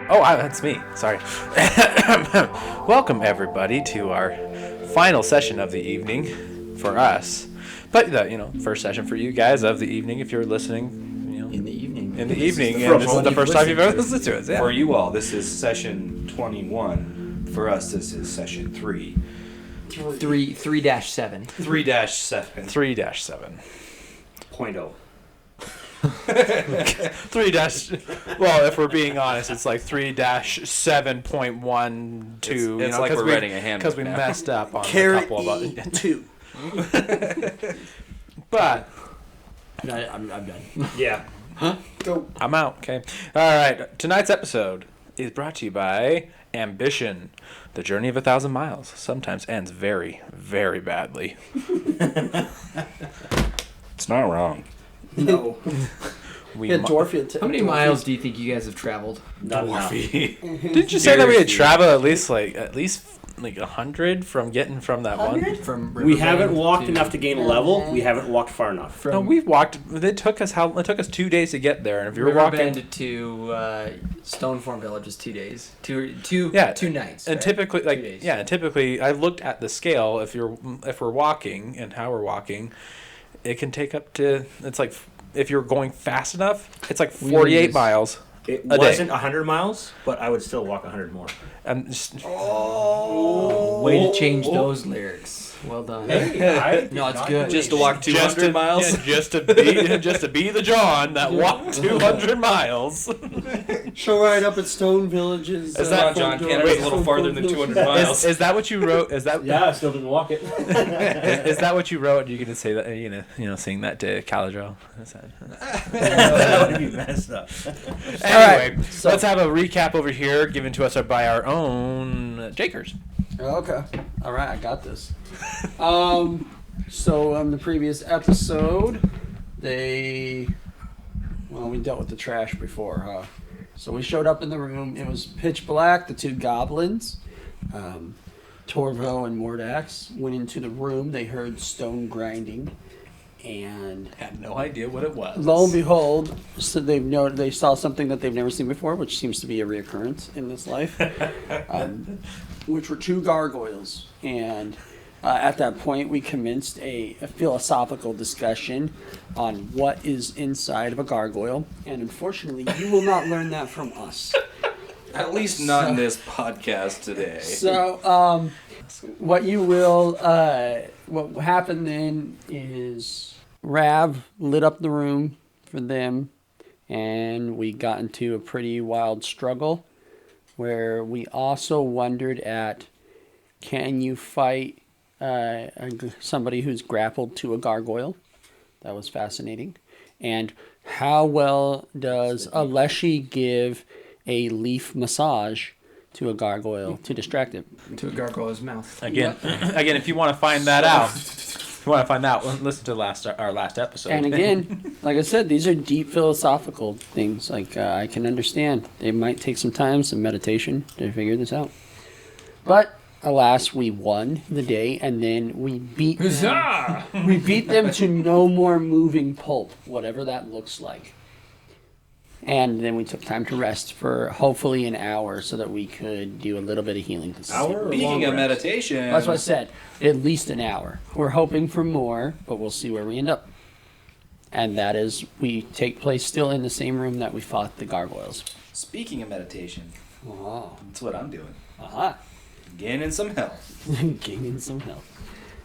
Oh, that's me. Sorry. Welcome, everybody, to our final session of the evening for us. But, first session for you guys of the evening if you're listening, In the evening. In the evening. And this is the first time you've ever listened to us. Yeah. For you all, this is session 21. For us, this is session 3. 3-7. 3-7. 3-7. 0.0. 3 dash. Well, if we're being honest, it's like 3-7.12. It's like we're writing a handbook because we messed up on a couple of other 2. But I'm done. Yeah. Huh? Go. I'm out. Okay. All right. Tonight's episode is brought to you by Ambition. The journey of 1,000 miles sometimes ends very, very badly. It's not wrong. No. How many miles do you think you guys have traveled? Not enough. Didn't you say that we had traveled at least 100 from getting from that 100? one? From We haven't walked enough to gain a level. We haven't walked far enough. No, we've walked. It took us 2 days to get there, and if you were Riverbend walking to Stoneform Village is 2 days. Two nights. And right? typically, 2 days. typically, I looked at the scale. If we're walking and how we're walking, it can take up to. It's like if you're going fast enough, it's like 48 miles. It a wasn't day. 100 miles, but I would still walk 100 more. And just, Way to change those lyrics. Well done. Hey, No, it's good. Just to walk 200 miles? Yeah, just to be the John that walked 200 miles. Show right up at Stone Village's. Is that John Canada's a little farther than 200 miles? Is that what you wrote? Is that yeah, I still didn't walk it. is that what you wrote? You gonna say that sing that to Cauldron? That would be messed up. Anyway, let's have a recap over here given to us by our own Jakers. Okay. All right, I got this. So on the previous episode, we dealt with the trash before, huh? So we showed up in the room. It was pitch black. The two goblins, Torvo and Mordax, went into the room. They heard stone grinding, and Had no idea what it was. lo and behold, so they saw something that they've never seen before, which seems to be a reoccurrence in this life, which were two gargoyles. And at that point, we commenced a philosophical discussion on what is inside of a gargoyle. And unfortunately, you will not learn that from us. At least not in this podcast today. So, what happened then is Rav lit up the room for them, and we got into a pretty wild struggle where we also wondered at, can you fight somebody who's grappled to a gargoyle? That was fascinating. And how well does Aleshi give a leaf massage to a gargoyle to distract it? To a gargoyle's mouth. Again, if you want to find that out, listen to our last episode. And again, like I said, these are deep philosophical things. Like I can understand. It might take some time, some meditation to figure this out. But alas, we won the day, and then we beat them. We beat them to no more moving pulp, whatever that looks like. And then we took time to rest for hopefully an hour so that we could do a little bit of healing. Speaking of meditation... That's what I said. At least an hour. We're hoping for more, but we'll see where we end up. And that is, we take place still in the same room that we fought the gargoyles. Speaking of meditation, Oh. that's what I'm doing. Aha. Gaining some health. Gaining some health.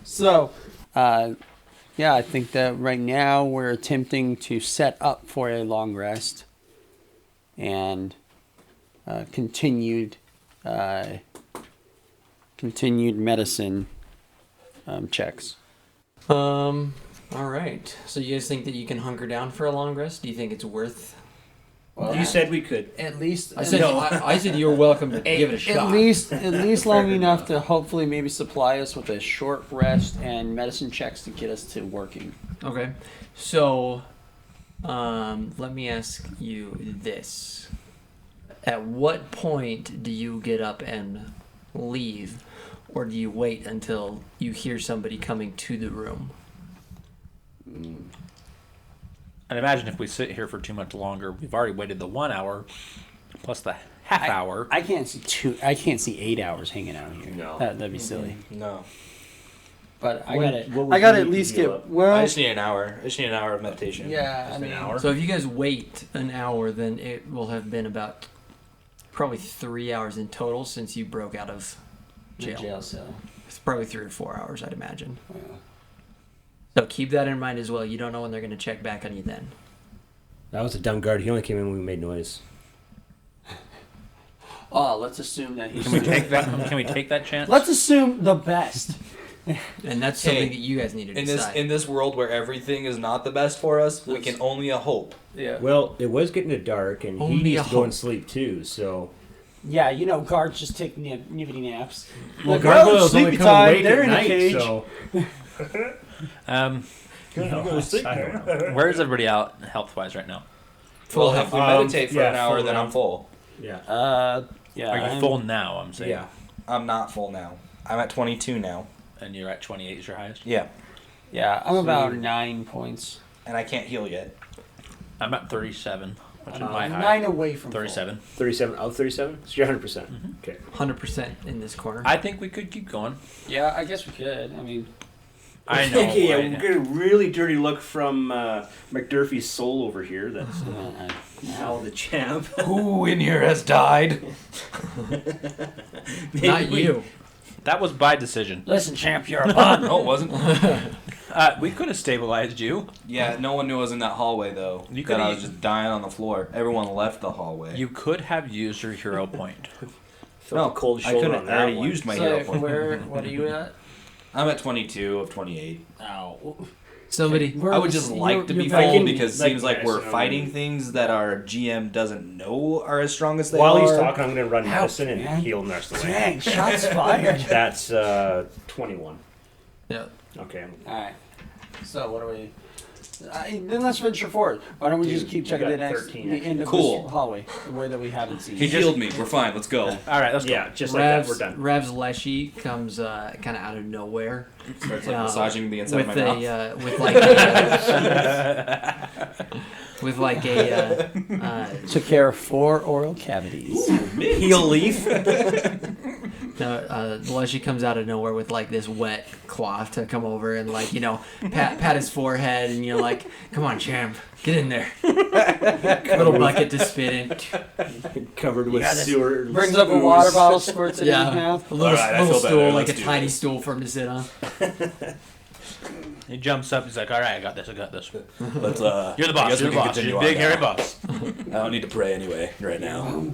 So, I think that right now we're attempting to set up for a long rest and continued medicine checks. All right. So you guys think that you can hunker down for a long rest? Do you think it's worth? Well, You said we could. at least I said you're welcome to give it a shot. at least long enough to hopefully maybe supply us with a short rest and medicine checks to get us to working. Okay. So, let me ask you this. At what point do you get up and leave, or do you wait until you hear somebody coming to the room? I'd imagine if we sit here for too much longer, we've already waited the 1 hour plus the half hour. I can't see 8 hours hanging out here. No. That'd be silly. No. But I What would gotta you at least heal get up? well. I just need an hour. I just need an hour of meditation. Yeah, I An mean, hour? So if you guys wait an hour, then it will have been about probably 3 hours in total since you broke out of jail. jail cell. It's probably 3 or 4 hours, I'd imagine. Yeah. So keep that in mind as well. You don't know when they're going to check back on you then. That was a dumb guard. He only came in when we made noise. Oh, let's assume that he's. Can we take that? Can we take that chance? Let's assume the best. And that's Hey, something that you guys need to decide. In this world where everything is not the best for us, we can only hope. Yeah. Well, it was getting to dark, and Only he needs a to go and hope. sleep too. So, Yeah, you know, guards just take nippity naps. well, Like, gargoyles only sleepy come time, awake they're at in a night. cage. So, No, I don't know. where is everybody out health-wise right now? Full Well, health. if we meditate for yeah, an hour, full then I'm round. full. Yeah. Yeah. Are you I'm- full now? I'm saying. Yeah. I'm not full now. I'm at 22 now. And you're at 28 is your highest. Yeah. Yeah, I'm about 9 points. And I can't heal yet. I'm at 37, which is I'm my high. 9 away from 37. 37 out of 37? So you're 100%. Okay. 100% in this corner. I think we could keep going. full. Yeah, I guess we could. I mean, I know. Okay, I- we get a really dirty look from McDurphy's soul over here. That's Al the champ. Who in here has died? Not you. That was by decision. listen, champ, you're a bum. No, it wasn't. We could have stabilized you. Yeah, no one knew I was in that hallway, though. You that I could've- was just dying on the floor. Everyone left the hallway. You could have used your hero point. Felt a cold I shoulder could on have that already one. used my hero So, point. what are you at? I'm at 22 of 28. Ow. Somebody. I would just like to be you're full back in, because it like, seems like yes, we're and fighting I'm- things that our GM doesn't know are as strong as they While are. he's talking, I'm going to run Help, medicine and man. heal the rest of the way. Dang, shots fired. That's 21. Yeah. Okay. Alright. So, what do we. Then let's venture forward. Why don't we just Dude, keep you checking got the next 13 the end of Cool. this hallway, the way that we haven't seen. He healed me. We're fine. Let's go. All right, let's go. Yeah, just like that, we're Rav's, done. Rav's Leshy comes kind of out of nowhere Starts like massaging the inside with of my mouth. with like a, with like a Took care of 4 oral cavities. Heal leaf. Leshy comes out of nowhere with like this wet cloth to come over and like pat his forehead and like, come on champ, get in there. Little bucket to spit in. Covered with Yeah, this sewer. Brings up a ooze. water bottle, squirts it in his Yeah, mouth. a little, Alright, I little feel better. stool, like Let's a do tiny this. stool for him to sit on. He jumps up. He's like, "All right, I got this. I got this." Let's, You're the I boss. guess You're we the can boss. continue You're on big now. hairy boss. I don't need to pray anyway right now.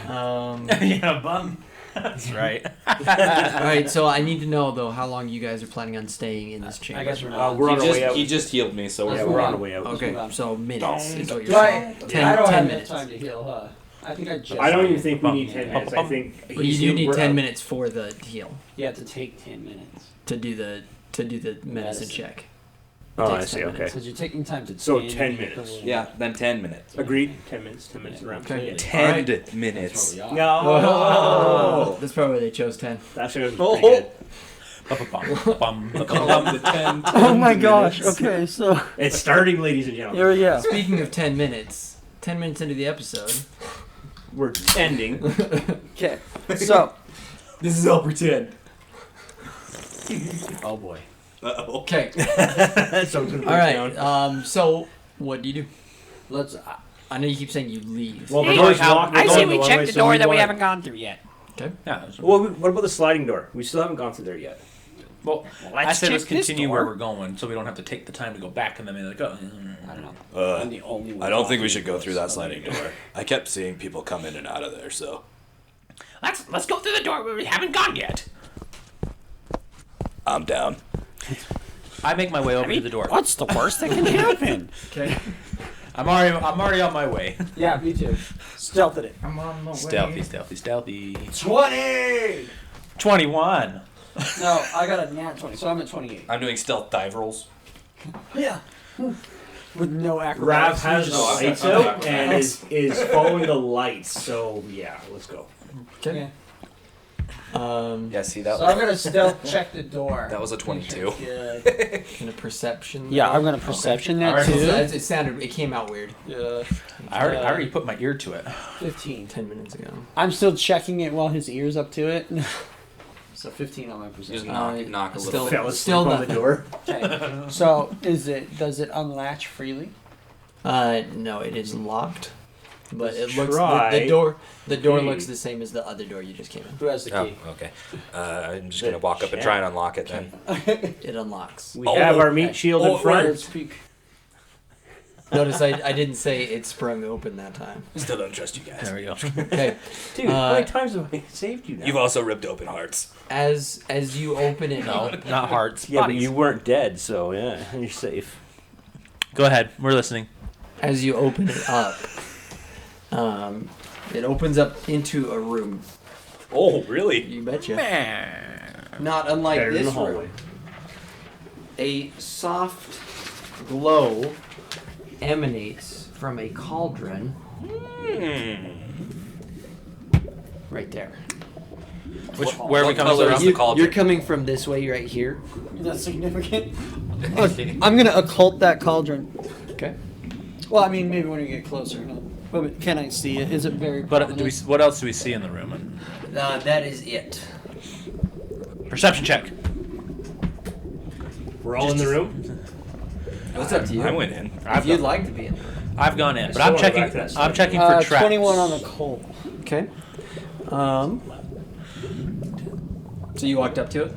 Yeah, bum. That's right. All right, so I need to know though how long you guys are planning on staying in this chamber. I guess we're not. We're on our way He out. just healed me, so Yeah, we're we're fine. on our way out. Okay, so minutes is what you're Right. saying. I 10, don't 10 have minutes. enough time to heal, huh? I think I just. I don't even think we need 10 minutes. I think But you do need 10 minutes for the heal You have to take 10 minutes. to do the medicine Medicine. check. Oh, I Takes see. 10 Okay. minutes. Because you're taking time to. So tan 10 the minutes. wound. Yeah, then 10 minutes. Agreed. 10 minutes. 10 minutes around. Okay. 10 That's minutes. where we are. No. That's probably why they chose 10. That's pretty good. The 10 Oh my gosh. Okay, so It's starting, ladies and gentlemen. here we go. Speaking of 10 minutes, 10 minutes into the episode. We're ending. Okay, so This is all pretend. Oh boy. Uh-oh. Okay. So it's gonna All break right. down. So what do you do? let's. I know you keep saying you leave. Well, the Hey, door's how- locked. I We're say going we one check way, the so door we that we wanna- haven't gone through yet. Okay. Yeah. Well, what about the sliding door? We still haven't gone through there yet. Well, I let's said let's check this continue door. where we're going, so we don't have to take the time to go back and then be like, oh. I don't know. I'm Uh, the only one. I don't think we walking should go across through that the sliding door. I kept seeing people come in and out of there, so. Let's go through the door where we haven't gone yet. I'm down. I make my way over to the door. What's the worst that can happen? Okay. I'm already on my way. Yeah, me too. Stealthed it. I'm on my Stealthy. 20. 21. No, I got a nat 20, so I'm at 28. I'm doing stealth dive rolls. Yeah. With no Rav acrobatics. has the Oh, lights okay. out and is following the lights. So yeah, let's go. Okay. Yeah, see that. So I'm gonna stealth check the door. That was a 22. Yeah. In a perception. Yeah, I'm gonna perception that Alright. too. It sounded. It came out weird. Yeah. I already put my ear to it. 15. 10 minutes ago. I'm still checking it while his ear's up to it. So 15 on my perception. knock a Still, Fell asleep still on the nothing. door. Okay. So does it unlatch freely? No, it is locked. But it looks Try. the door. The door Key. looks the same as the other door you just came in. Who has the Oh, key? okay. I'm just gonna walk up and try and unlock it then. It unlocks. We have our meat shield in front. Let's speak. Notice I didn't say it sprung open that time. Still don't trust you guys. There we go. Okay. Dude, how many times have I saved you now? You've also ripped open hearts. As you open it No, up, not hearts. yeah, but bodies. you weren't dead, so yeah, you're safe. Go ahead. We're listening. as you open it up, it opens up into a room. Oh, really? You betcha. Not unlike Better than this the hallway. room. A soft glow emanates from a cauldron right there. Where are we coming color from? is the cauldron? You're coming from this way, right here. Is that significant? I'm gonna occult that cauldron. Okay. Well, I mean, maybe when we get closer. No. But can I see it? Is it very? But prominent? what else do we see in the room? That is it. Perception check. We're all in the room. What's up to you? I went in. If you'd like to be in there. I've gone in, but still I'm wanna go checking. back to that I'm study. checking for traps. 21 on the cold. Okay. So you walked up to it?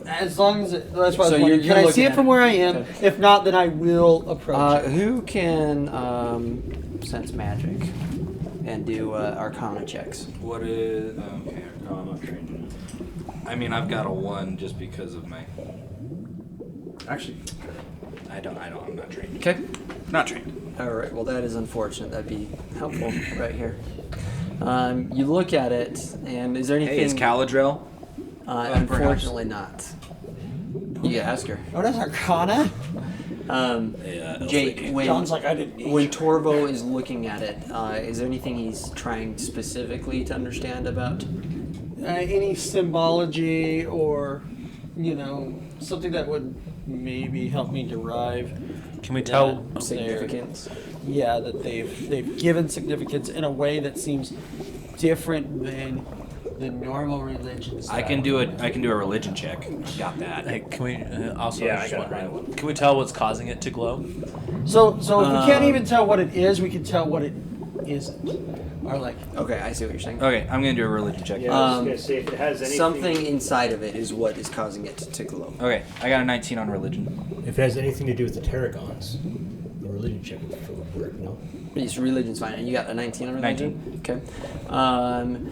As long as it, that's what So I was wondering. you're Can I looking see it at from it. where I am? Okay. If not, then I will approach it. Who can sense magic and do Arcana checks? What is? Okay. No, I'm not trained. I mean, I've got a 1 just because of my. Actually, I'm not trained. Okay. Not trained. All right. Well, that is unfortunate. That'd be helpful right here. You look at it, and is there anything? Hey, is Caladrel? Unfortunately, not. You can ask her. Oh, that's Arcana? Yeah. Jake, when John's like, I didn't. when Torvo is looking at it, is there anything he's trying specifically to understand about? Any symbology or, something that would maybe help me derive. Can we tell? that Significance. Yeah, that they've given significance in a way that seems different than the normal religions. I can do a religion check. Got that. Hey, can we also? Yeah, I was I got wondering, mine. can we tell what's causing it to glow? So if we can't even tell what it is, we can tell what it isn't. Or like, Okay, I see what you're saying. Okay, I'm gonna do a religion check. yeah, I was gonna say if it has anything. Something inside of it is what is causing it to glow. Okay, I got a 19 on religion. If it has anything to do with the Tarragons, the religion check would work. No. Yes, religion's fine. And you got a 19 on religion? 19. Okay.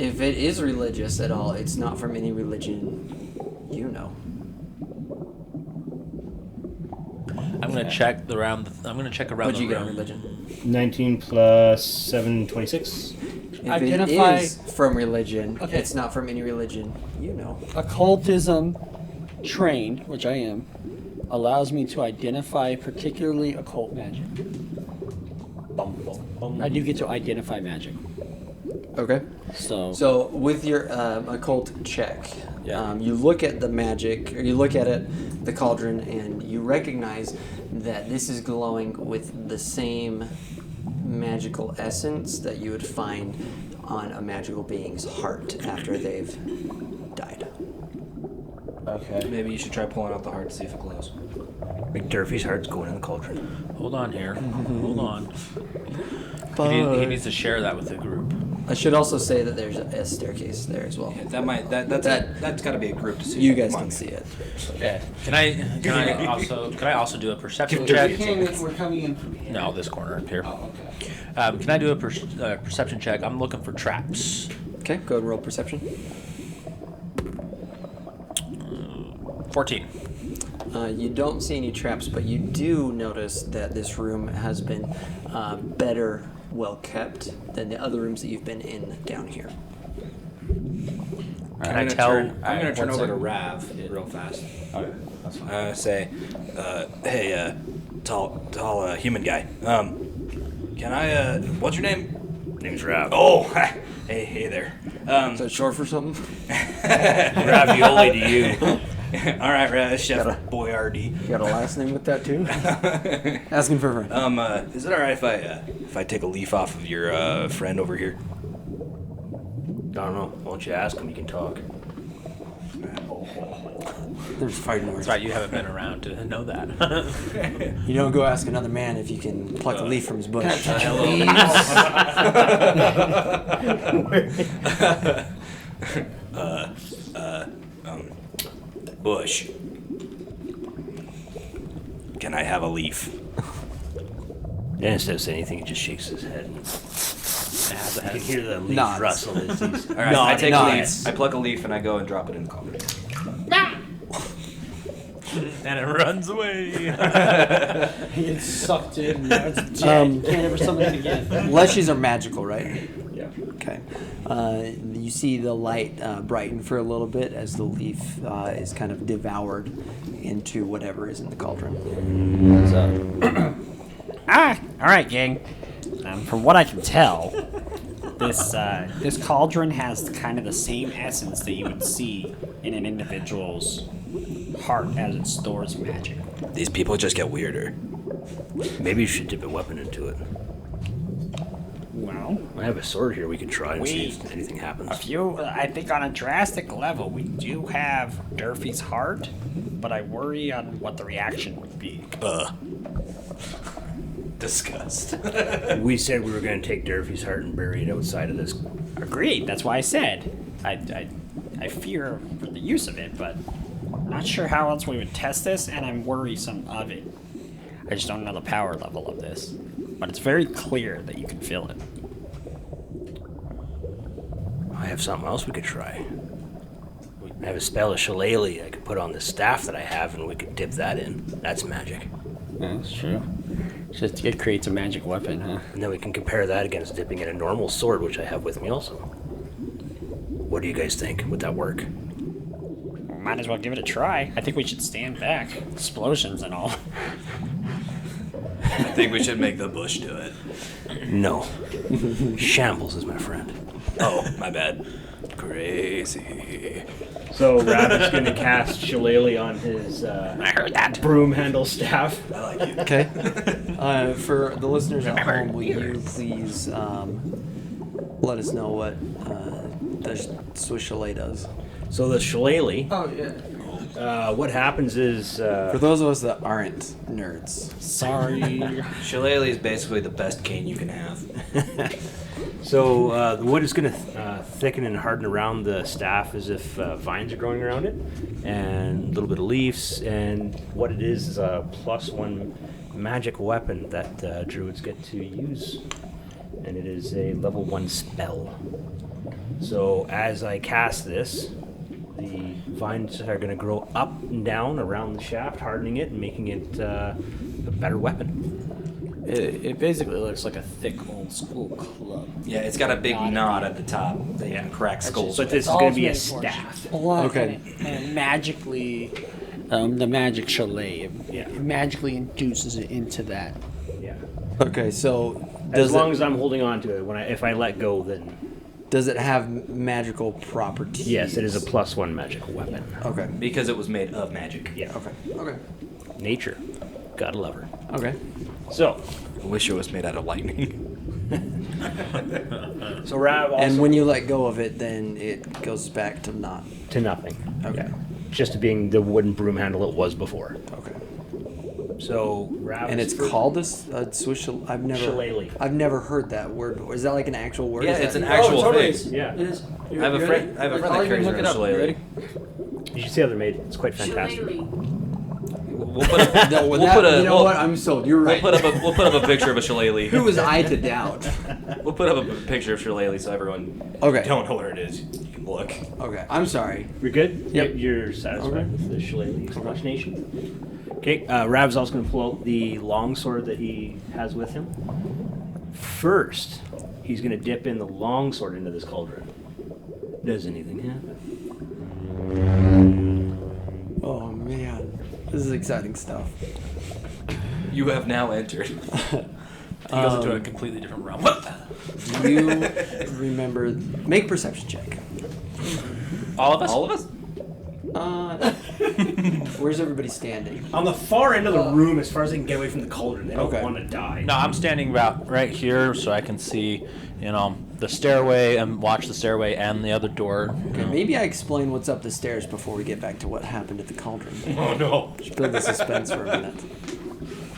If it is religious at all, it's not from any religion you know. I'm gonna check around. I'm gonna check around What'd the you get on room. religion? 19 plus 7, 26. If Identify- it is from religion, Okay. it's not from any religion you know. occultism trained, which I am, allows me to identify particularly occult magic. I do get to identify magic. Okay. So with your occult check, Yeah. you look at the magic, or you look at it, the cauldron, and you recognize that this is glowing with the same magical essence that you would find on a magical being's heart after they've died. Okay. Maybe you should try pulling out the heart to see if it glows. McDurphy's heart's going in the cauldron. Hold on here. Hold on. He needs to share that with the group. I should also say that there's a staircase there as well. Yeah, that's got to be a group decision. You guys Come can on. see it. Yeah. Can I also do a perception We're check? coming in from here. No, this corner up here. Oh, okay. Can I do a perception check? I'm looking for traps. Okay, go ahead and roll perception. 14. You don't see any traps, but you do notice that this room has been better well kept than the other rooms that you've been in down here. Can I tell? I'm gonna turn one over to second. Rav real fast. Okay, that's fine. Say, hey, tall human guy. Can I? What's your name? Name's Rav. Oh, hey there. Is that short for something? Ravioli to you. All right, Chef Boyardee. You got a last name with that too? Asking for a friend. Is it all right if I take a leaf off of your friend over here? I don't know. Why don't you ask him? You can talk. There's fighting words. That's right. You haven't been around to know that. You don't go ask another man if you can pluck a leaf from his bush. Bush. Can I have a leaf? And instead of saying anything, he just shakes his head. You can hear the leaf Nods. rustle as he's... All right, I take a Nods. leaf. I pluck a leaf and I go and drop it in the cauldron. And it runs away. He gets sucked in. Now it's dead. Can't ever summon it again. Leshies are magical, right? Yeah. Okay. You see the light brighten for a little bit as the leaf is kind of devoured into whatever is in the cauldron. All right, gang. From what I can tell, this cauldron has kind of the same essence that you would see in an individual's heart as it stores magic. These people just get weirder. Maybe you should dip a weapon into it. Well, I have a sword here we could try and see if anything happens. I think on a drastic level, we do have Durfee's heart, but I worry on what the reaction would be. Disgust. We said we were going to take Durfee's heart and bury it outside of this. Agreed. That's why I said I fear for the use of it, but I'm not sure how else we would test this, and I'm worrisome of it. I just don't know the power level of this, but it's very clear that you can feel it. I have something else we could try. I have a spell of shillelagh I could put on the staff that I have, and we could dip that in. That's magic. Yeah, that's true. It creates a magic weapon, huh? And then we can compare that against dipping in a normal sword, which I have with me also. What do you guys think? Would that work? Might as well give it a try. I think we should stand back. Explosions and all. I think we should make the bush do it. No. Shambles is my friend. Oh, my bad. Crazy. So Rav is going to cast shillelagh on his I heard that. broom handle staff. I like you. Okay. For the listeners at home, will you please let us know what the Swiss Chalet does? So the shillelagh, Oh, yeah. what happens is... For those of us that aren't nerds. Sorry. Shillelagh is basically the best cane you can have. So the wood is going to thicken and harden around the staff as if vines are growing around it, and a little bit of leaves. And what it is a +1 magic weapon that druids get to use, and it is a level 1 spell. So as I cast this, the vines are going to grow up and down around the shaft, hardening it and making it a better weapon. It basically looks like a thick old school club. Yeah, it's got a big knot at the top that you can crack skulls But with. this is going to be a staff. Okay. And it magically, the magic chalet, it magically induces it into that. Yeah. Okay, so As does long it, as I'm holding on to it, if I let go, then does it have magical properties? yes, it is a +1 magic weapon. Okay. Because it was made of magic. Yeah. Okay. Nature, gotta love her. Okay. So, I wish it was made out of lightning. so Rav also And when you let go of it, then it goes back to not. to nothing. Okay. Just to being the wooden broom handle it was before. Okay. So Rav And it's called a Swiss Chalet. Shillelagh. I've never heard that word before. Is that like an actual word? Yeah, Is it's that- an actual totally. thing. Yeah. It is. I have a friend that carries a shillelagh. You should see how they're made. It's quite fantastic. We'll put a, No, we'll that- put a, you know we'll, what? I'm sold. You're right. we'll put up a picture of a shillelagh. Who was I to doubt? We'll put up a picture of shillelagh so everyone Okay. don't know where it is. You can look. Okay. I'm sorry. We're good? Yep. You're satisfied Okay. with the shillelagh explanation? Okay, Rav's also going to pull out the long sword that he has with him. First, he's going to dip in the long sword into this cauldron. Does anything happen? Oh man, this is exciting stuff. You have now entered. He goes into a completely different realm. You remember? Make a perception check. All of us? All of us? Where's everybody standing? On the far end of the room, as far as they can get away from the cauldron, they don't Okay. want to die. No, I'm standing about right here so I can see, the stairway and watch the stairway and the other door. Okay, maybe I explain what's up the stairs before we get back to what happened at the cauldron. Oh no. Just build the suspense for a minute.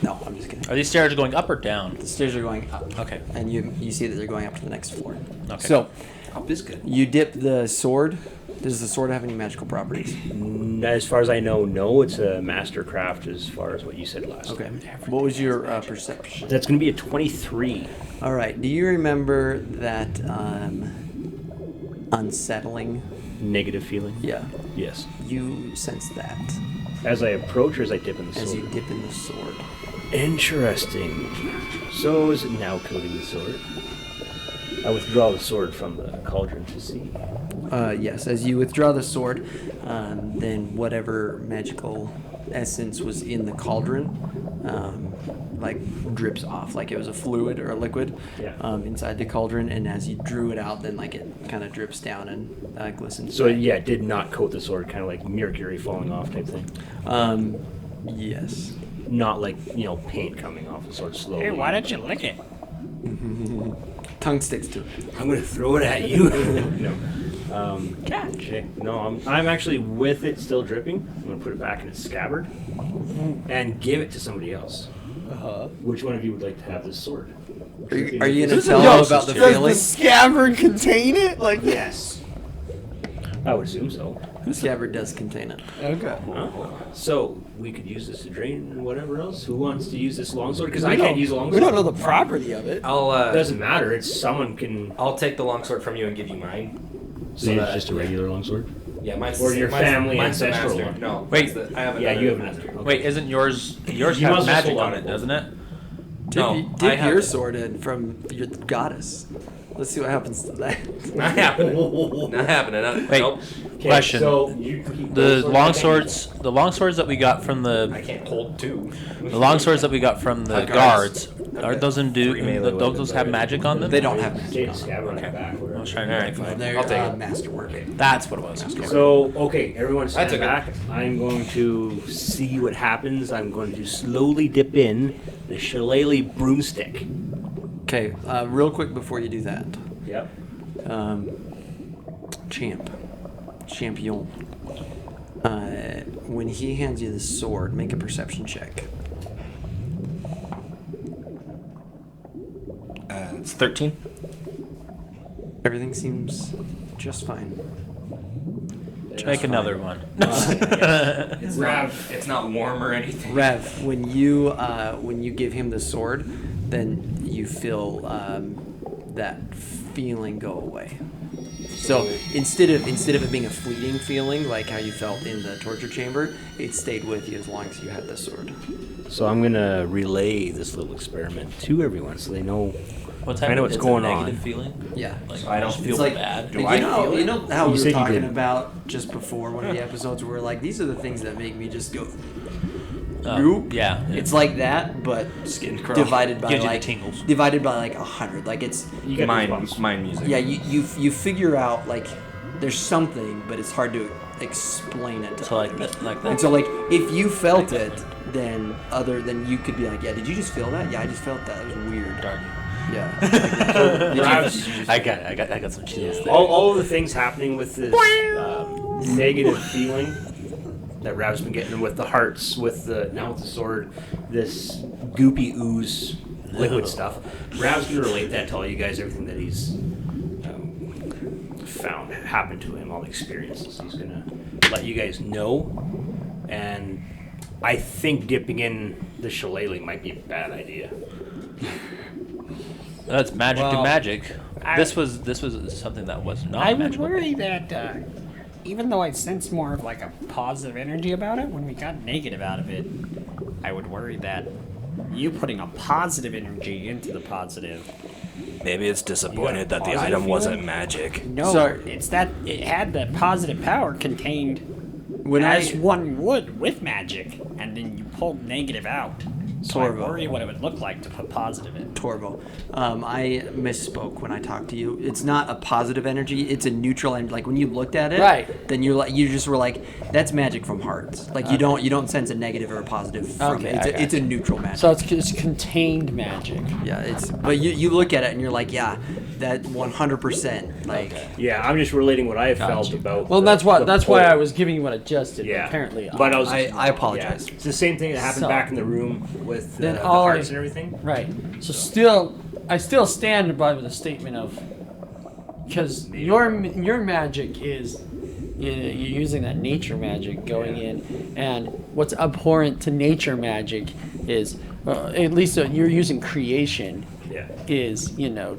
No, I'm just kidding. Are these stairs going up or down? The stairs are going up. Okay. And you see that they're going up to the next floor. Okay. So, Up is good. you dip the sword. Does the sword have any magical properties? As far as I know, no. It's a master craft as far as what you said last. Okay. What was your perception? That's going to be a 23. All right. Do you remember that unsettling? Negative feeling? Yeah. Yes. You sense that As I approach or as I dip in the as sword? you dip in the sword. Interesting. So is it now coating the sword? I withdraw the sword from the cauldron to see. Yes. As you withdraw the sword, then whatever magical essence was in the cauldron, drips off, like it was a fluid or a liquid, Yeah. inside the cauldron. And as you drew it out, then it kind of drips down and glistens. So yeah, it did not coat the sword, kind of like mercury falling off type thing. Yes. Not like, paint coming off the sword slowly. Hey, why don't you lick it? Tongue sticks to it. I'm gonna throw it at you. No. Okay. No, I'm actually with it still dripping. I'm gonna put it back in its scabbard and give it to somebody else. Which one of you would like to have this sword? Are you gonna This is tell no, them this about is the terrible. feeling? scabbard contain it? Like, Yes. I would assume so. The scabbard does contain it. okay. So we could use this to drain and whatever else. Who wants to use this longsword? Because I can't use a We longsword. don't know the property of it. It doesn't matter. It's someone can. I'll take the longsword from you and give you mine. So it's just a regular longsword. Yeah, mine's Or the- your mine's- family mine's the ancestral master. one. No. Wait. mine's the- I have Yeah, another you have master. another. Wait, isn't yours You has must have magic full on on it, it. doesn't it? No, Dip I have your it. sword in from your goddess. Let's see what happens to that. Not happening. Not happening. Wait. Nope. Question. So you keep The longsword longswords that we got from I the can't hold two. longswords that we got from the I've got guards, I've are got those don't three melee those weapons have already. magic on them? They don't have Take magic the on scabbard on Okay. the back. I Whatever. was trying to Alright. think. them. They're I'll take it. masterwork. That's what it was. Okay. So, okay, everyone stand took it. back. I'm going to see what happens. I'm going to slowly dip in the shillelagh broomstick. Okay, real quick before you do that. Yep. Champion. When he hands you the sword, make a perception check. It's 13. Everything seems just fine. Make another one. It's not. It's not warm or anything. Rev, when you give him the sword, then you feel that feeling go away. So instead of it being a fleeting feeling like how you felt in the torture chamber, it stayed with you as long as you had the sword. So I'm going to relay this little experiment to everyone so they know What's I know what's It's going a on. negative feeling. Yeah. Like I don't just feel It's like bad. Do you I know, feel it? you know how You we said were you talking didn't. about just before one of the episodes where we're like, these are the things that make me just go. Yeah. It's like that, but Skin crawl. divided by Gives you the like tingles. divided by like 100. Like it's you get goosebumps. Mine music. yeah, you figure out like there's something, but it's hard to explain it. To So like others. that, like And that. so like if you felt it, then you could be like, yeah, did you just feel that? Yeah, I just felt that. It was weird. Darn Yeah. Like, you. I got some chills there. All of the things happening with this negative feeling that Rav's been getting with the hearts, with the now with the sword, this goopy ooze liquid stuff. Rav's gonna relate that to all you guys, everything that he's found happened to him, all the experiences. He's gonna let you guys know, and I think dipping in the shillelagh might be a bad idea. That's magic to Well, magic. I- This was something that was not I would magical. worry that even though I sense more of like a positive energy about it, when we got negative out of it, I would worry that you putting a positive energy into the positive Maybe it's disappointed that the positive item feeling? wasn't magic. No, Sorry. it's that it had the positive power contained When as I one would with magic, and then you pulled negative out. So I Torvo. worry what it would look like to put positive in. Torvo, I misspoke when I talked to you. It's not a positive energy; it's a neutral energy. Like when you looked at it, Right. Then you just were like, "That's magic from hearts." Like you don't sense a negative or a positive from Okay, it. I It's a neutral magic. So it's contained magic. Yeah, but you look at it and you're like, yeah, that 100%. Like, Yeah, I'm just relating what I felt about. Well, the- that's why the I pull. was giving you what I just did. Yeah, Apparently, but I was. I apologize. Yeah. It's the same thing that happened So- back in the room with Then the all I- hearts and everything. right. So I still stand by the statement of because your magic is you're using that nature magic going in, and what's abhorrent to nature magic is at least you're using creation Yeah, is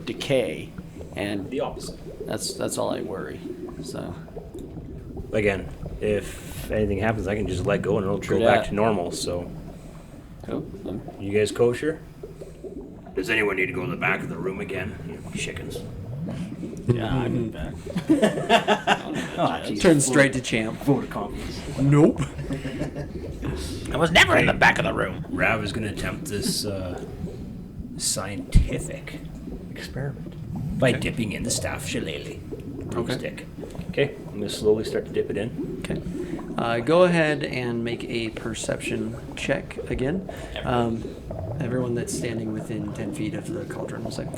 decay, and the opposite. that's all I worry. So Again, if anything happens, I can just let go and it'll True go back that. to normal. So, cool. you guys kosher? Does anyone need to go in the back of the room again? You chickens. Yeah, I'm back. turn straight to champ. Vote of confidence. Nope. I was never in the back of the room. Rav is going to attempt this scientific experiment by dipping in the staff shillelagh broomstick. Okay, I'm going to slowly start to dip it in. Okay. Go ahead and make a perception check again. Everyone that's standing within 10 feet of the cauldron, we'll say.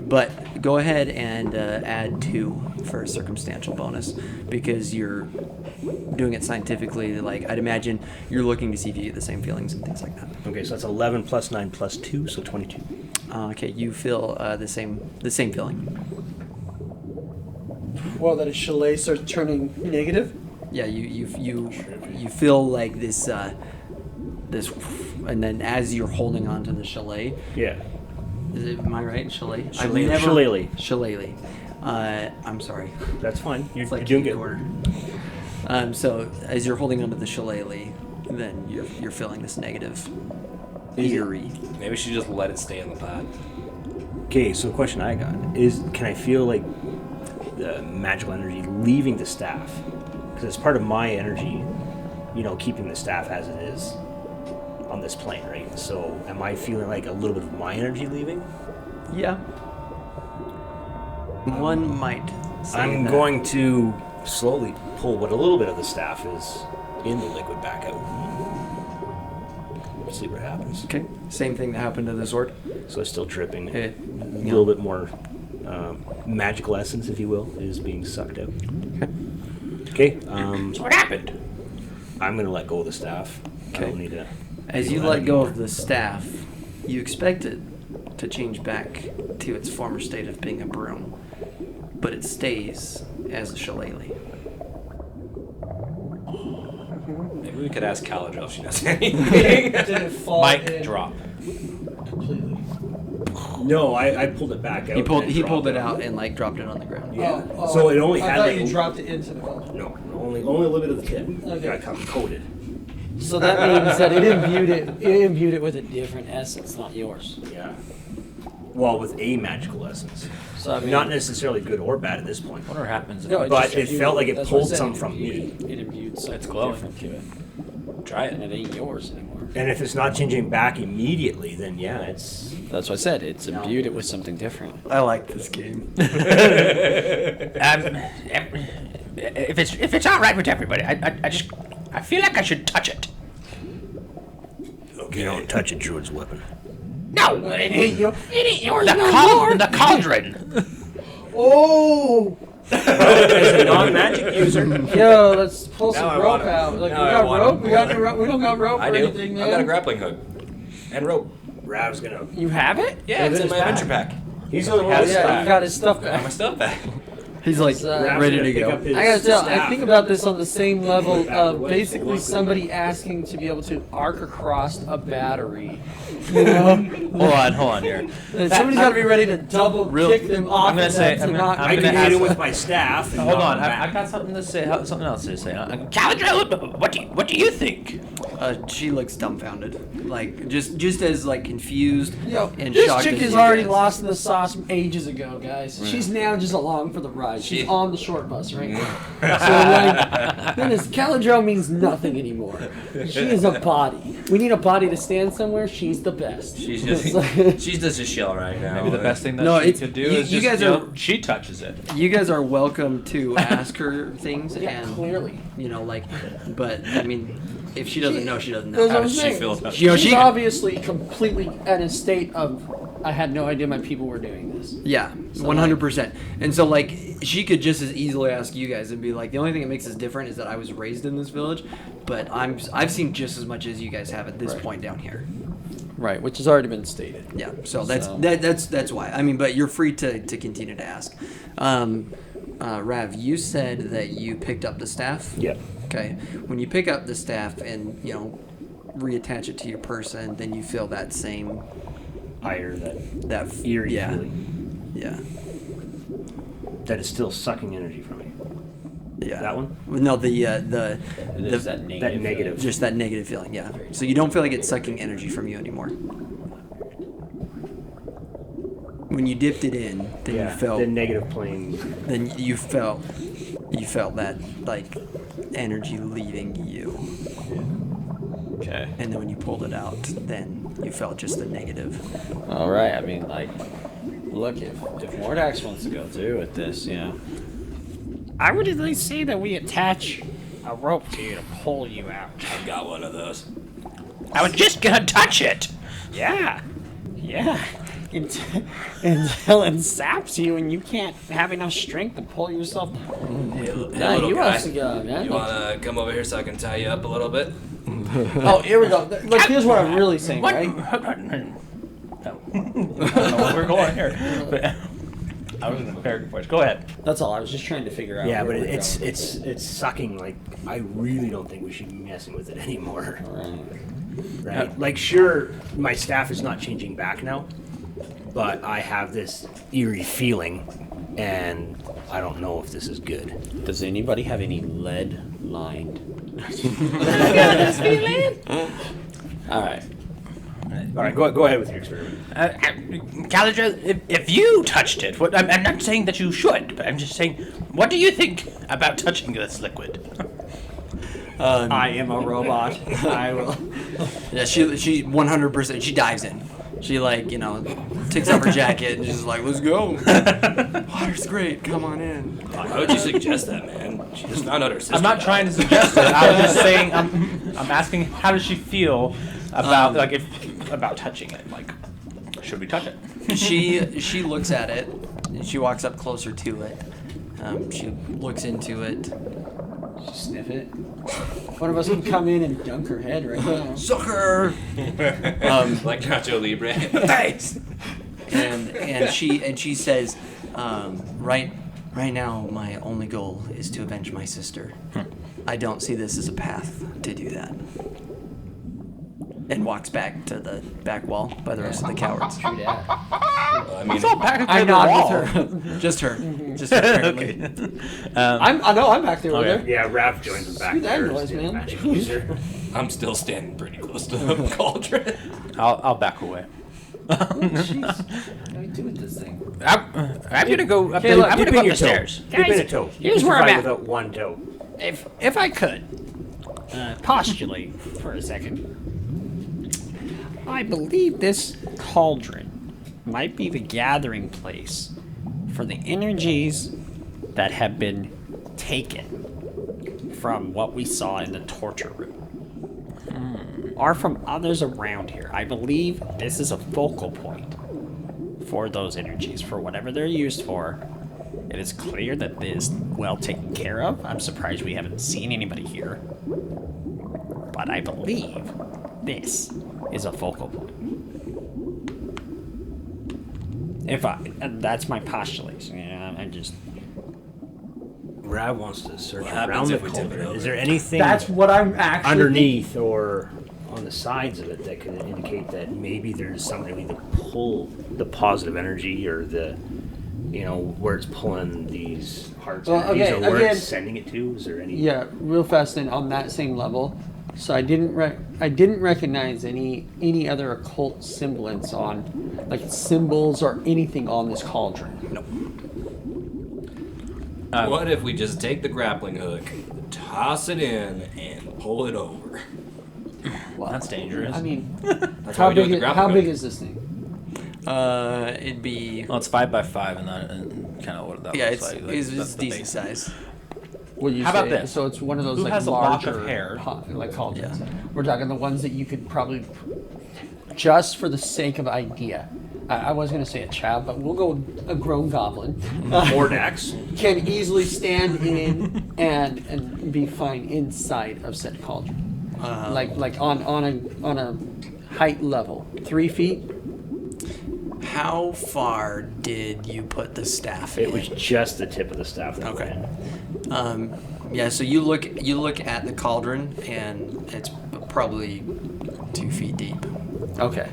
But go ahead and add 2 for a circumstantial bonus because you're doing it scientifically. Like, I'd imagine you're looking to see if you get the same feelings and things like that. Okay, so that's 11 plus 9 plus 2, so 22. Okay, you feel the same feeling. Well, that a chalet starts turning negative. Yeah, you feel like this, and then as you're holding on to the chalet, Yeah. am I right? Chalet? Shillelagh. Shillelagh. Shillelagh. I'm sorry. That's fine. You're, It's like you're doing King good. Quarter. So as you're holding onto the shillelagh, then you're feeling this negative, eerie. Maybe we should just let it stay in the pot. Okay, so the question I got is, can I feel like the magical energy leaving the staff? Because it's part of my energy, keeping the staff as it is on this plane, right? So am I feeling like a little bit of my energy leaving? Yeah. One might say I'm that. going to slowly pull what a little bit of the staff is in the liquid back out. See what happens. Okay. Same thing that happened to the sword. So it's still dripping. Eh, A little bit more magical essence, if you will, is being sucked out. Okay. So what happened? I'm going to let go of the staff. I Okay. don't need to. As you let go of the staff, you expect it to change back to its former state of being a broom, but it stays as a shillelagh. Maybe we could ask Caladriel if she knows anything. Did it fall Mic drop. completely? No, I pulled it back out. He pulled and he dropped pulled it out and like dropped it on the ground. Yeah. So it only I had thought like you dropped it into the well. No, only a little bit of the tip. Okay. Got coated. So that means that it imbued it with a different essence, not yours. Yeah. Well, with a magical essence. So I mean, Not necessarily good or bad at this point. Whatever happens. no, but just it felt like it that's what I pulled said, some it from imbued- It imbued something It's glowing. different to it, Try and it. it ain't yours anymore. And if it's not changing back immediately, then it's. That's what I said. It's imbued it with something different. I like this game. If it's all right with everybody, I feel like I should touch it. You don't touch a druid's weapon. No, it ain't yours. The cauldron. Oh! As a non-magic user, Yo, let's pull some Now I rope want it. out. Like, Now we I got want rope. it. We got rope. We don't got rope I or do. anything, man. I've got a grappling hook. And rope. Rav's gonna. You have it? Yeah, it's in my adventure pack. He's the only one. Has with it. Yeah, staff. you got his stuff I got back. my stuff back. He's like Rav's ready gonna to pick go. up his I gotta tell, I staff. think about this on the same level Back of away. basically somebody asking to be able to arc across a battery. You know, Hold on here. Somebody's got to be ready to double kick them off. I'm gonna say. to I'm not- gonna I can ask hit him with my staff. and Hold knock on, him back. I got something to say. Something else to say. Cauldron, what do you think? She looks dumbfounded, like just as like confused and This shocked. chick as has you already guys. lost in the sauce ages ago, guys. She's now just along for the ride. She's on the short bus right now. So like, this Caladro means nothing anymore. She is a body. We need a body to stand somewhere. She's the best. She's It's just like- she's just a shell right now. Maybe the best thing that No, she it's- could do you- is you just, guys you know, are- she touches it. You guys are welcome to ask her things, Yeah, and clearly. you know, like, but I mean, if she doesn't know, she doesn't That's know. what How I'm does she saying. feel about You know, She's she- obviously completely in a state of, I had no idea my people were doing this. Yeah, 100%. And so, like, she could just as easily ask you guys and be like, the only thing that makes us different is that I was raised in this village, but I've seen just as much as you guys have at this point down here. Right, which has already been stated. Yeah, so that's So- that's why. I mean, but you're free to continue to ask. Rav, you said that you picked up the staff. Yep. Okay. When you pick up the staff and reattach it to your person, then you feel that same Ire, that eerie eerie feeling. Yeah. that is still sucking energy from me. Yeah. That one? No, the There's that That negative. just that negative feeling. Yeah. So you don't feel like it's sucking energy from you anymore. When you dipped it in, then Yeah, you felt the negative plane. then you felt that like energy leaving you, Okay. and then when you pulled it out, then you felt just the negative. All right, I mean, like, look, if Mordax wants to go through with this, I would at least say that we attach a rope to you to pull you out. I've got one of those. I was just gonna touch it. Yeah. Until it saps you and you can't have enough strength to pull yourself. Hey, Yeah, little you guy, want to go, man. you wanna come over here so I can tie you up a little bit? Oh, here we go. Look, here's what I'm really saying, What? right? I don't know where we're going here. But I was in a parrot voice. Go ahead. That's all. I was just trying to figure out. Yeah, where but we're it's going. sucking. Like, I really don't think we should be messing with it anymore. Right. Right? Like, sure, my staff is not changing back now, but I have this eerie feeling, and I don't know if this is good. Does anybody have any lead lined? All right. All right, go ahead with your experiment. Caladra, if you touched it, I'm not saying that you should, but I'm just saying, what do you think about touching this liquid? I am a robot. I will. Yeah, she 100%. She dives in. She takes off her jacket and she's like, "Let's go. Water's great. Come on in." Why would you suggest that, man? She just found out her sister. I'm not trying to suggest it. I was just saying, I'm asking, how does she feel about about touching it? Like, should we touch it? She looks at it. And she walks up closer to it. She looks into it. Sniff it. One of us can come in and dunk her head right now. Sucker. Like Nacho Libre. Thanks. And she says, right now my only goal is to avenge my sister. I don't see this as a path to do that. And walks back to the back wall by the rest of the cowards. I mean, I nod with her. Just her. Just her. Apparently. I'm back there with her. Yeah, Rav joins him back Screw that there. noise, as the man. magic user. I'm still standing pretty close to the cauldron. I'll back away. Jeez. What do we do with this thing? I'm gonna go up, Okay, look, I'm Dip gonna go in up your the toe. stairs. Dip in a toe. You here's can where I'm survive at. without one toe. If I could postulate for a second, I believe this cauldron might be the gathering place for the energies that have been taken from what we saw in the torture room. Or from others around here. I believe this is a focal point for those energies, for whatever they're used for. It is clear that this is well taken care of. I'm surprised we haven't seen anybody here. But I believe this is a focal point. That's my postulation. Yeah, I'm just. Rav wants to search What around happens the if we tip it cauldron. over? Is there anything That's what I'm actually underneath or on the sides of it that could indicate that maybe there's something to either pull the positive energy or the, where it's pulling these hearts energies or where it's sending it to? Is there any? Yeah, real fast and on that same level. So I didn't recognize any other occult semblance on, like symbols or anything on this cauldron. Nope. What if we just take the grappling hook, toss it in, and pull it over? Well, that's dangerous. I mean, That's what we do with the grappling how hook. big is this thing? It'd be Well, it's 5x5, and kind of what that looks like. it's That's the decent base. size. What you How about say? this? So it's one of those Who like has a lock larger of hair? like cauldrons. Yeah. We're talking the ones that you could probably, just for the sake of idea. I was gonna say a child, but we'll go a grown goblin. Mordax. Can easily stand in and be fine inside of said cauldron. Like on a height level, 3 feet. How far did you put the staff in? It was just the tip of the staff. That Okay. went in. Yeah, so you look at the cauldron, and it's probably 2 feet deep. Okay.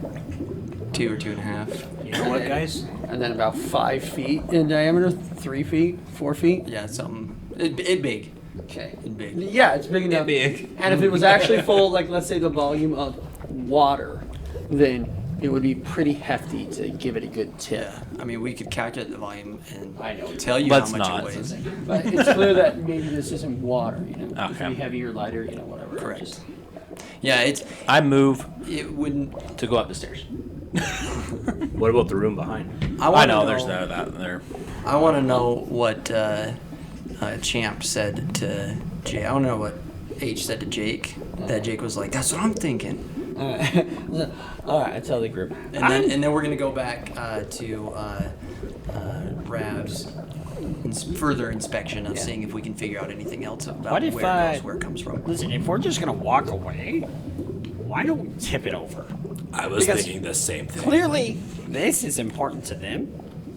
2 or 2.5. You know what, guys? And then about 5 feet in diameter, 3 feet, 4 feet. Yeah, something. It big. Okay. It big. Yeah, it's big enough. big. And if it was actually full, like let's say the volume of water, then it would be pretty hefty to give it a good tip. Yeah. I mean, we could calculate the volume and I know. tell you Let's how much not. it weighs. But it's clear that maybe this isn't water, It could Okay. be heavier, lighter, whatever. Correct. Just- Yeah, I move it wouldn't. to go up the stairs. What about the room behind? I wanna know there's that there. I want to know what Champ said to Jake. I want to know what H said to Jake. That Jake was like, "That's what I'm thinking." All right, I tell the group. And then we're gonna go back to Rav's further inspection of seeing if we can figure out anything else about What if, where it comes from. Listen, if we're just gonna walk away, why don't we tip it over? I was Because thinking the same thing. Clearly, this is important to them,